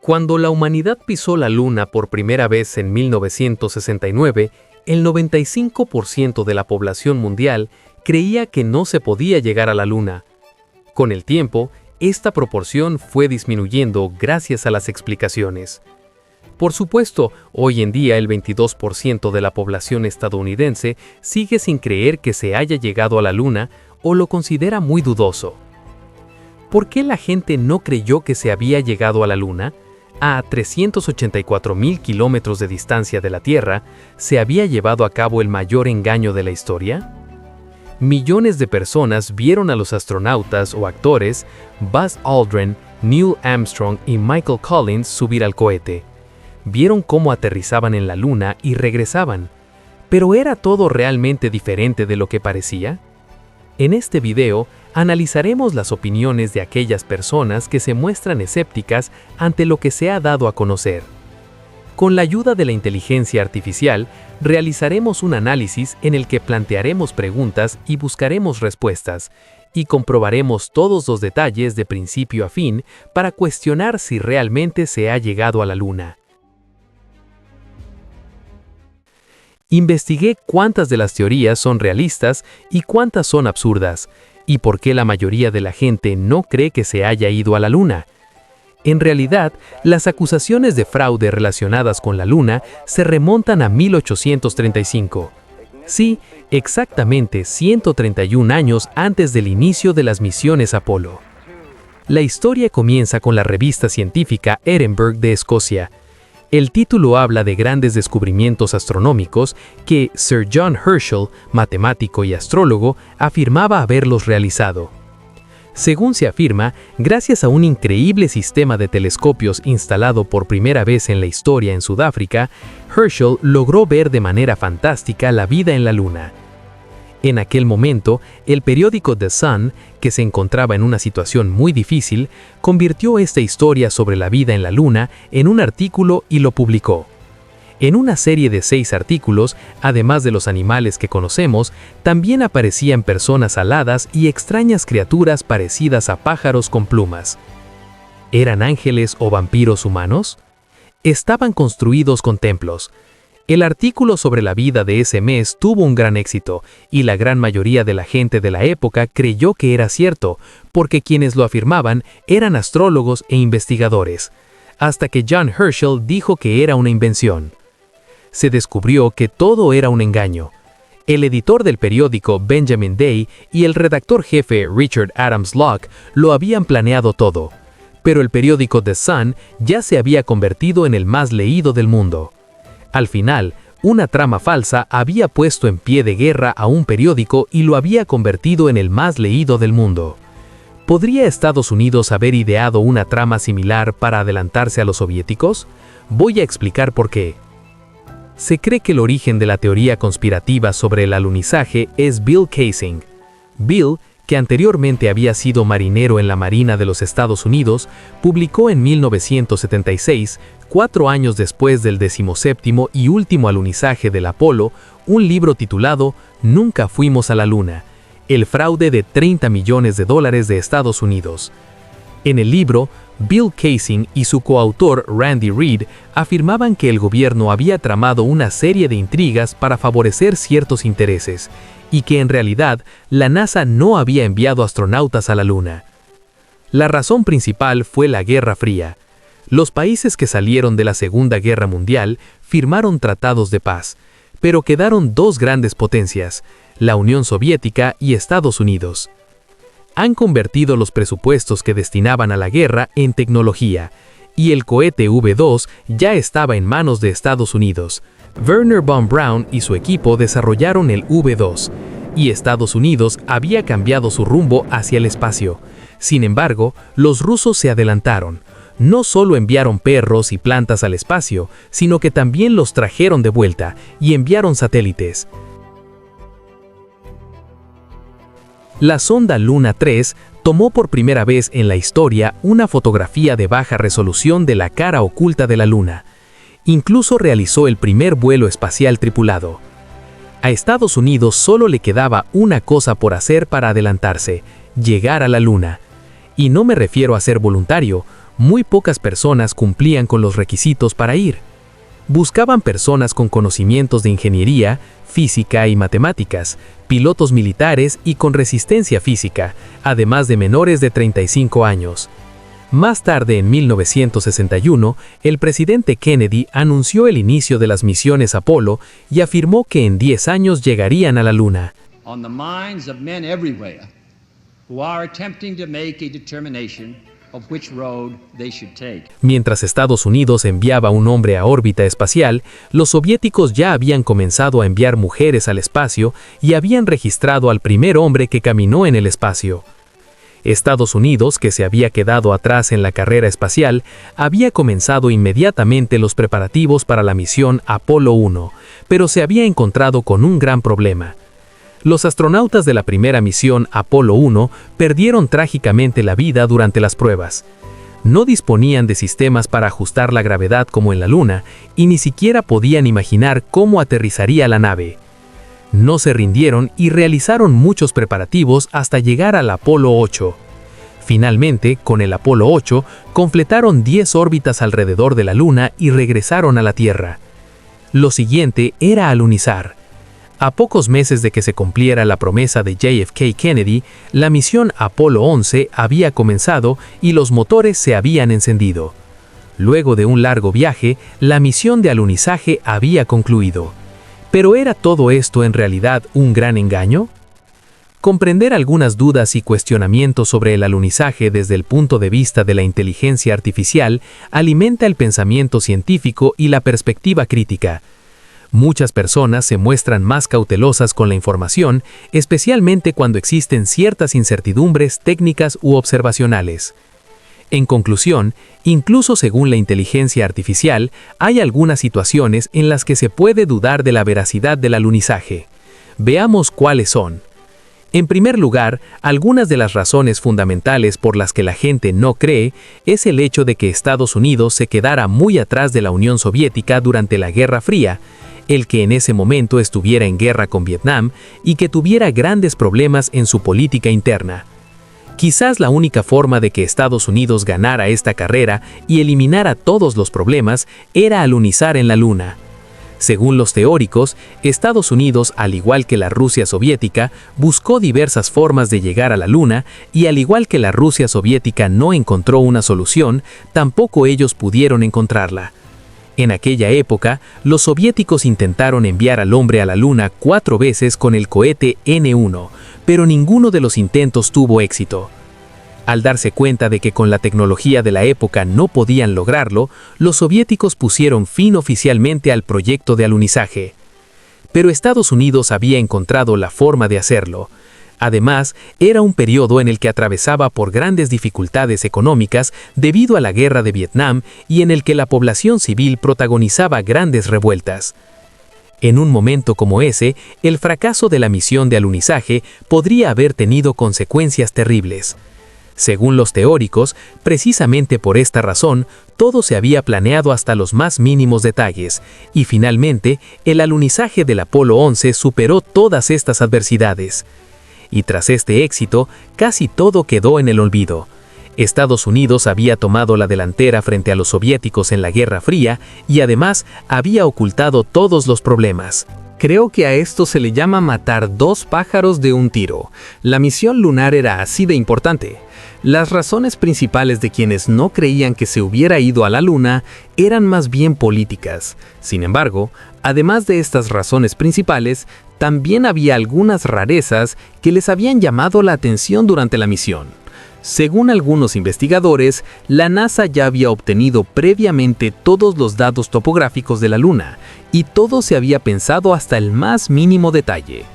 Cuando la humanidad pisó la Luna por primera vez en 1969, el 95% de la población mundial creía que no se podía llegar a la Luna. Con el tiempo, esta proporción fue disminuyendo gracias a las explicaciones. Por supuesto, hoy en día el 22% de la población estadounidense sigue sin creer que se haya llegado a la Luna o lo considera muy dudoso. ¿Por qué la gente no creyó que se había llegado a la Luna? A 384.000 kilómetros de distancia de la Tierra, ¿se había llevado a cabo el mayor engaño de la historia? Millones de personas vieron a los astronautas o actores Buzz Aldrin, Neil Armstrong y Michael Collins subir al cohete. Vieron cómo aterrizaban en la Luna y regresaban. ¿Pero era todo realmente diferente de lo que parecía? En este video, analizaremos las opiniones de aquellas personas que se muestran escépticas ante lo que se ha dado a conocer. Con la ayuda de la inteligencia artificial, realizaremos un análisis en el que plantearemos preguntas y buscaremos respuestas, y comprobaremos todos los detalles de principio a fin para cuestionar si realmente se ha llegado a la Luna. Investigué cuántas de las teorías son realistas y cuántas son absurdas, y por qué la mayoría de la gente no cree que se haya ido a la Luna. En realidad, las acusaciones de fraude relacionadas con la Luna se remontan a 1835. Sí, exactamente 131 años antes del inicio de las misiones Apolo. La historia comienza con la revista científica Edinburgh de Escocia. El título habla de grandes descubrimientos astronómicos que Sir John Herschel, matemático y astrólogo, afirmaba haberlos realizado. Según se afirma, gracias a un increíble sistema de telescopios instalado por primera vez en la historia en Sudáfrica, Herschel logró ver de manera fantástica la vida en la Luna. En aquel momento, el periódico The Sun, que se encontraba en una situación muy difícil, convirtió esta historia sobre la vida en la Luna en un artículo y lo publicó. En una serie de 6 artículos, además de los animales que conocemos, también aparecían personas aladas y extrañas criaturas parecidas a pájaros con plumas. ¿Eran ángeles o vampiros humanos? Estaban construidos con templos. El artículo sobre la vida de ese mes tuvo un gran éxito, y la gran mayoría de la gente de la época creyó que era cierto, porque quienes lo afirmaban eran astrólogos e investigadores, hasta que John Herschel dijo que era una invención. Se descubrió que todo era un engaño. El editor del periódico Benjamin Day y el redactor jefe Richard Adams Locke lo habían planeado todo, pero el periódico The Sun ya se había convertido en el más leído del mundo. Al final, una trama falsa había puesto en pie de guerra a un periódico y lo había convertido en el más leído del mundo. ¿Podría Estados Unidos haber ideado una trama similar para adelantarse a los soviéticos? Voy a explicar por qué. Se cree que el origen de la teoría conspirativa sobre el alunizaje es Bill Kaysing. Bill, que anteriormente había sido marinero en la Marina de los Estados Unidos, publicó en 1976, 4 años después del 17º y último alunizaje del Apolo, un libro titulado Nunca fuimos a la Luna, el fraude de $30 millones de Estados Unidos. En el libro, Bill Kaysing y su coautor Randy Reed afirmaban que el gobierno había tramado una serie de intrigas para favorecer ciertos intereses, y que en realidad la NASA no había enviado astronautas a la Luna. La razón principal fue la Guerra Fría. Los países que salieron de la Segunda Guerra Mundial firmaron tratados de paz, pero quedaron 2 grandes potencias, la Unión Soviética y Estados Unidos. Han convertido los presupuestos que destinaban a la guerra en tecnología, y el cohete V2 ya estaba en manos de Estados Unidos. Wernher von Braun y su equipo desarrollaron el V2, y Estados Unidos había cambiado su rumbo hacia el espacio. Sin embargo, los rusos se adelantaron. No solo enviaron perros y plantas al espacio, sino que también los trajeron de vuelta y enviaron satélites. La sonda Luna 3 tomó por primera vez en la historia una fotografía de baja resolución de la cara oculta de la Luna. Incluso realizó el primer vuelo espacial tripulado. A Estados Unidos solo le quedaba una cosa por hacer para adelantarse: llegar a la Luna. Y no me refiero a ser voluntario, muy pocas personas cumplían con los requisitos para ir. Buscaban personas con conocimientos de ingeniería, física y matemáticas, pilotos militares y con resistencia física, además de menores de 35 años. Más tarde, en 1961, el presidente Kennedy anunció el inicio de las misiones Apolo y afirmó que en 10 años llegarían a la Luna. On the minds of men everywhere who are attempting to make a determination of which road they should take. Mientras Estados Unidos enviaba un hombre a órbita espacial, los soviéticos ya habían comenzado a enviar mujeres al espacio y habían registrado al primer hombre que caminó en el espacio. Estados Unidos, que se había quedado atrás en la carrera espacial, había comenzado inmediatamente los preparativos para la misión Apolo 1, pero se había encontrado con un gran problema. Los astronautas de la primera misión Apolo 1 perdieron trágicamente la vida durante las pruebas. No disponían de sistemas para ajustar la gravedad como en la Luna y ni siquiera podían imaginar cómo aterrizaría la nave. No se rindieron y realizaron muchos preparativos hasta llegar al Apolo 8. Finalmente, con el Apolo 8, completaron 10 órbitas alrededor de la Luna y regresaron a la Tierra. Lo siguiente era alunizar. A pocos meses de que se cumpliera la promesa de JFK Kennedy, la misión Apolo 11 había comenzado y los motores se habían encendido. Luego de un largo viaje, la misión de alunizaje había concluido. ¿Pero era todo esto en realidad un gran engaño? Comprender algunas dudas y cuestionamientos sobre el alunizaje desde el punto de vista de la inteligencia artificial alimenta el pensamiento científico y la perspectiva crítica. Muchas personas se muestran más cautelosas con la información, especialmente cuando existen ciertas incertidumbres técnicas u observacionales. En conclusión, incluso según la inteligencia artificial, hay algunas situaciones en las que se puede dudar de la veracidad del alunizaje. Veamos cuáles son. En primer lugar, algunas de las razones fundamentales por las que la gente no cree es el hecho de que Estados Unidos se quedara muy atrás de la Unión Soviética durante la Guerra Fría, el que en ese momento estuviera en guerra con Vietnam y que tuviera grandes problemas en su política interna. Quizás la única forma de que Estados Unidos ganara esta carrera y eliminara todos los problemas era alunizar en la Luna. Según los teóricos, Estados Unidos, al igual que la Rusia soviética, buscó diversas formas de llegar a la Luna y al igual que la Rusia soviética no encontró una solución, tampoco ellos pudieron encontrarla. En aquella época, los soviéticos intentaron enviar al hombre a la Luna 4 veces con el cohete N-1, pero ninguno de los intentos tuvo éxito. Al darse cuenta de que con la tecnología de la época no podían lograrlo, los soviéticos pusieron fin oficialmente al proyecto de alunizaje. Pero Estados Unidos había encontrado la forma de hacerlo. Además, era un periodo en el que atravesaba por grandes dificultades económicas debido a la guerra de Vietnam y en el que la población civil protagonizaba grandes revueltas. En un momento como ese, el fracaso de la misión de alunizaje podría haber tenido consecuencias terribles. Según los teóricos, precisamente por esta razón, todo se había planeado hasta los más mínimos detalles, y finalmente, el alunizaje del Apolo 11 superó todas estas adversidades. Y tras este éxito, casi todo quedó en el olvido. Estados Unidos había tomado la delantera frente a los soviéticos en la Guerra Fría y además había ocultado todos los problemas. Creo que a esto se le llama matar 2 pájaros de un tiro. La misión lunar era así de importante. Las razones principales de quienes no creían que se hubiera ido a la Luna eran más bien políticas. Sin embargo, además de estas razones principales, también había algunas rarezas que les habían llamado la atención durante la misión. Según algunos investigadores, la NASA ya había obtenido previamente todos los datos topográficos de la Luna, y todo se había pensado hasta el más mínimo detalle.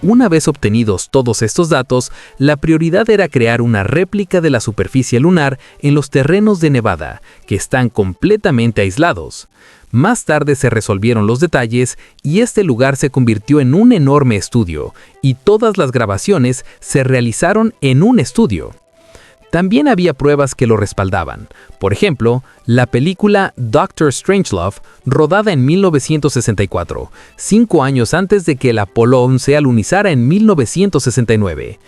Una vez obtenidos todos estos datos, la prioridad era crear una réplica de la superficie lunar en los terrenos de Nevada, que están completamente aislados. Más tarde se resolvieron los detalles y este lugar se convirtió en un enorme estudio, y todas las grabaciones se realizaron en un estudio. También había pruebas que lo respaldaban. Por ejemplo, la película Dr. Strangelove, rodada en 1964, 5 años antes de que el Apolo 11 alunizara en 1969.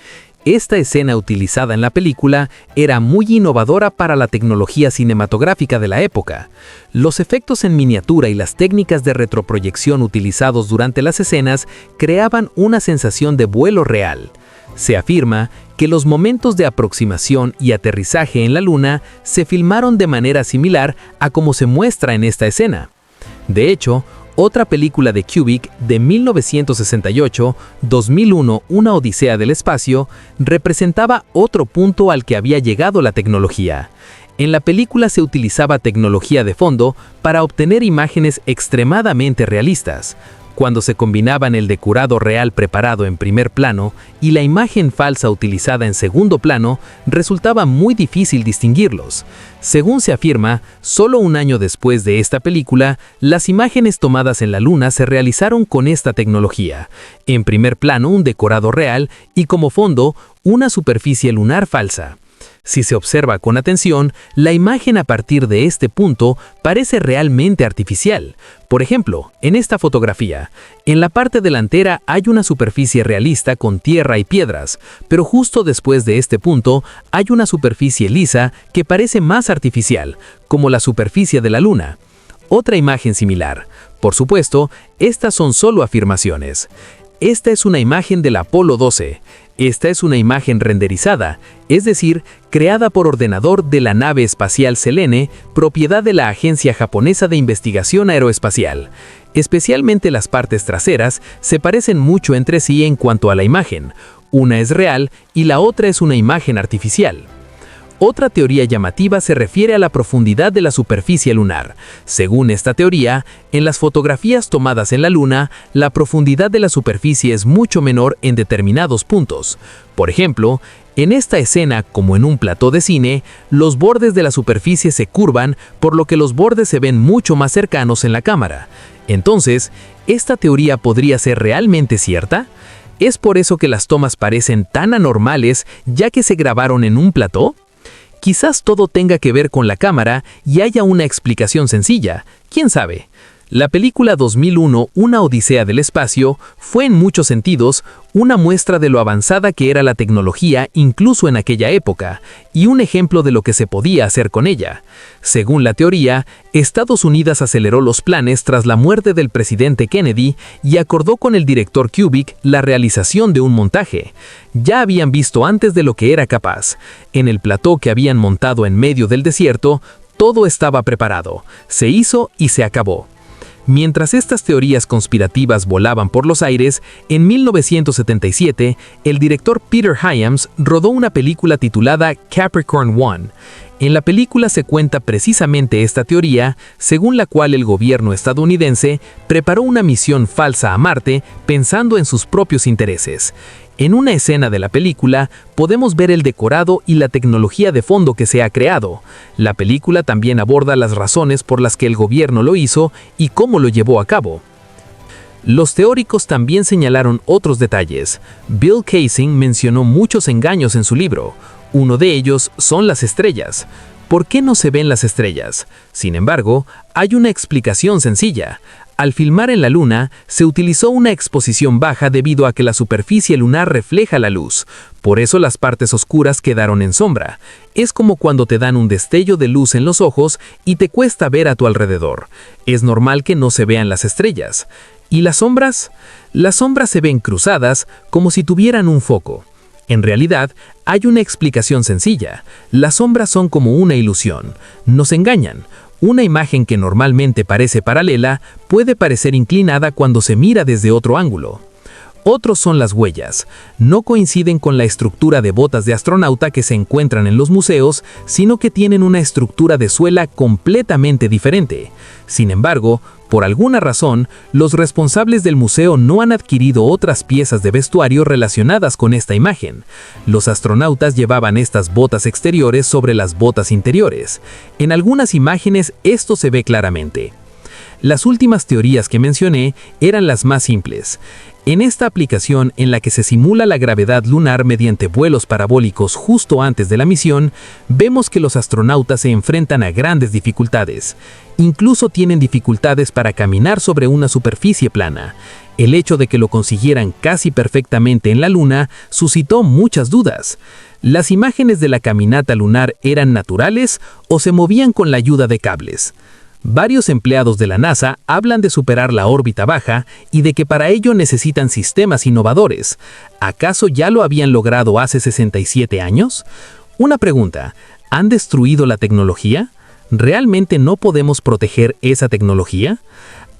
Esta escena utilizada en la película era muy innovadora para la tecnología cinematográfica de la época. Los efectos en miniatura y las técnicas de retroproyección utilizados durante las escenas creaban una sensación de vuelo real. Se afirma que los momentos de aproximación y aterrizaje en la Luna se filmaron de manera similar a como se muestra en esta escena. De hecho, otra película de Kubrick de 1968, 2001, Una Odisea del Espacio, representaba otro punto al que había llegado la tecnología. En la película se utilizaba tecnología de fondo para obtener imágenes extremadamente realistas. Cuando se combinaban el decorado real preparado en primer plano y la imagen falsa utilizada en segundo plano, resultaba muy difícil distinguirlos. Según se afirma, solo un año después de esta película, las imágenes tomadas en la Luna se realizaron con esta tecnología. En primer plano, un decorado real y como fondo, una superficie lunar falsa. Si se observa con atención, la imagen a partir de este punto parece realmente artificial. Por ejemplo, en esta fotografía, en la parte delantera hay una superficie realista con tierra y piedras, pero justo después de este punto hay una superficie lisa que parece más artificial, como la superficie de la Luna. Otra imagen similar. Por supuesto, estas son solo afirmaciones. Esta es una imagen del Apolo 12. Esta es una imagen renderizada, es decir, creada por ordenador de la nave espacial Selene, propiedad de la Agencia Japonesa de Investigación Aeroespacial. Especialmente las partes traseras se parecen mucho entre sí en cuanto a la imagen. Una es real y la otra es una imagen artificial. Otra teoría llamativa se refiere a la profundidad de la superficie lunar. Según esta teoría, en las fotografías tomadas en la Luna, la profundidad de la superficie es mucho menor en determinados puntos. Por ejemplo, en esta escena, como en un plató de cine, los bordes de la superficie se curvan, por lo que los bordes se ven mucho más cercanos en la cámara. Entonces, ¿esta teoría podría ser realmente cierta? ¿Es por eso que las tomas parecen tan anormales, ya que se grabaron en un plató? Quizás todo tenga que ver con la cámara y haya una explicación sencilla. ¿Quién sabe? La película 2001, Una Odisea del Espacio, fue en muchos sentidos una muestra de lo avanzada que era la tecnología incluso en aquella época, y un ejemplo de lo que se podía hacer con ella. Según la teoría, Estados Unidos aceleró los planes tras la muerte del presidente Kennedy y acordó con el director Kubrick la realización de un montaje. Ya habían visto antes de lo que era capaz. En el plató que habían montado en medio del desierto, todo estaba preparado. Se hizo y se acabó. Mientras estas teorías conspirativas volaban por los aires, en 1977, el director Peter Hyams rodó una película titulada Capricorn 1. En la película se cuenta precisamente esta teoría, según la cual el gobierno estadounidense preparó una misión falsa a Marte pensando en sus propios intereses. En una escena de la película podemos ver el decorado y la tecnología de fondo que se ha creado. La película también aborda las razones por las que el gobierno lo hizo y cómo lo llevó a cabo. Los teóricos también señalaron otros detalles. Bill Kaysing mencionó muchos engaños en su libro. Uno de ellos son las estrellas. ¿Por qué no se ven las estrellas? Sin embargo, hay una explicación sencilla. Al filmar en la Luna, se utilizó una exposición baja debido a que la superficie lunar refleja la luz. Por eso las partes oscuras quedaron en sombra. Es como cuando te dan un destello de luz en los ojos y te cuesta ver a tu alrededor. Es normal que no se vean las estrellas. ¿Y las sombras? Las sombras se ven cruzadas como si tuvieran un foco. En realidad, hay una explicación sencilla. Las sombras son como una ilusión. Nos engañan. Una imagen que normalmente parece paralela puede parecer inclinada cuando se mira desde otro ángulo. Otros son las huellas. No coinciden con la estructura de botas de astronauta que se encuentran en los museos, sino que tienen una estructura de suela completamente diferente. Sin embargo, por alguna razón, los responsables del museo no han adquirido otras piezas de vestuario relacionadas con esta imagen. Los astronautas llevaban estas botas exteriores sobre las botas interiores. En algunas imágenes esto se ve claramente. Las últimas teorías que mencioné eran las más simples. En esta aplicación en la que se simula la gravedad lunar mediante vuelos parabólicos justo antes de la misión, vemos que los astronautas se enfrentan a grandes dificultades. Incluso tienen dificultades para caminar sobre una superficie plana. El hecho de que lo consiguieran casi perfectamente en la Luna suscitó muchas dudas. ¿Las imágenes de la caminata lunar eran naturales o se movían con la ayuda de cables? Varios empleados de la NASA hablan de superar la órbita baja y de que para ello necesitan sistemas innovadores. ¿Acaso ya lo habían logrado hace 67 años? Una pregunta, ¿han destruido la tecnología? ¿Realmente no podemos proteger esa tecnología?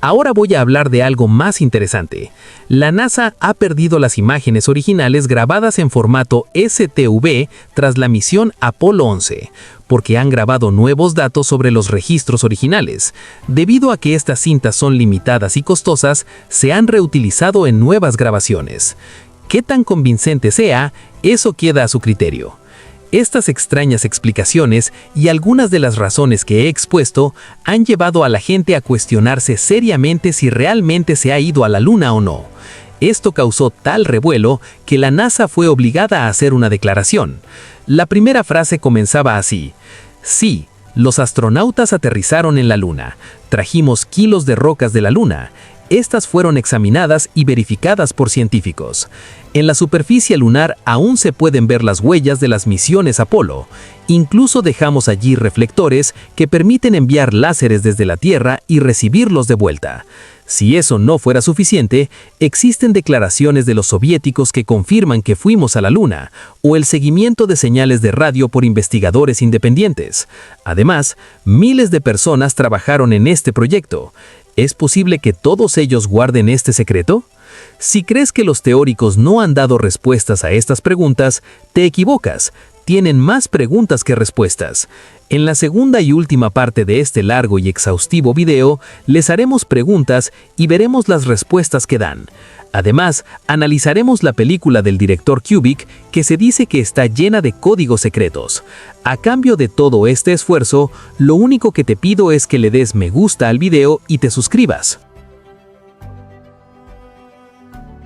Ahora voy a hablar de algo más interesante. La NASA ha perdido las imágenes originales grabadas en formato STV tras la misión Apolo 11, porque han grabado nuevos datos sobre los registros originales. Debido a que estas cintas son limitadas y costosas, se han reutilizado en nuevas grabaciones. ¿Qué tan convincente sea? Eso queda a su criterio. Estas extrañas explicaciones y algunas de las razones que he expuesto han llevado a la gente a cuestionarse seriamente si realmente se ha ido a la Luna o no. Esto causó tal revuelo que la NASA fue obligada a hacer una declaración. La primera frase comenzaba así: sí, los astronautas aterrizaron en la Luna. Trajimos kilos de rocas de la Luna. Estas fueron examinadas y verificadas por científicos. En la superficie lunar aún se pueden ver las huellas de las misiones Apolo. Incluso dejamos allí reflectores que permiten enviar láseres desde la Tierra y recibirlos de vuelta. Si eso no fuera suficiente, existen declaraciones de los soviéticos que confirman que fuimos a la Luna, o el seguimiento de señales de radio por investigadores independientes. Además, miles de personas trabajaron en este proyecto. ¿Es posible que todos ellos guarden este secreto? Si crees que los teóricos no han dado respuestas a estas preguntas, te equivocas. Tienen más preguntas que respuestas. En la segunda y última parte de este largo y exhaustivo video, les haremos preguntas y veremos las respuestas que dan. Además, analizaremos la película del director Kubrick, que se dice que está llena de códigos secretos. A cambio de todo este esfuerzo, lo único que te pido es que le des me gusta al video y te suscribas.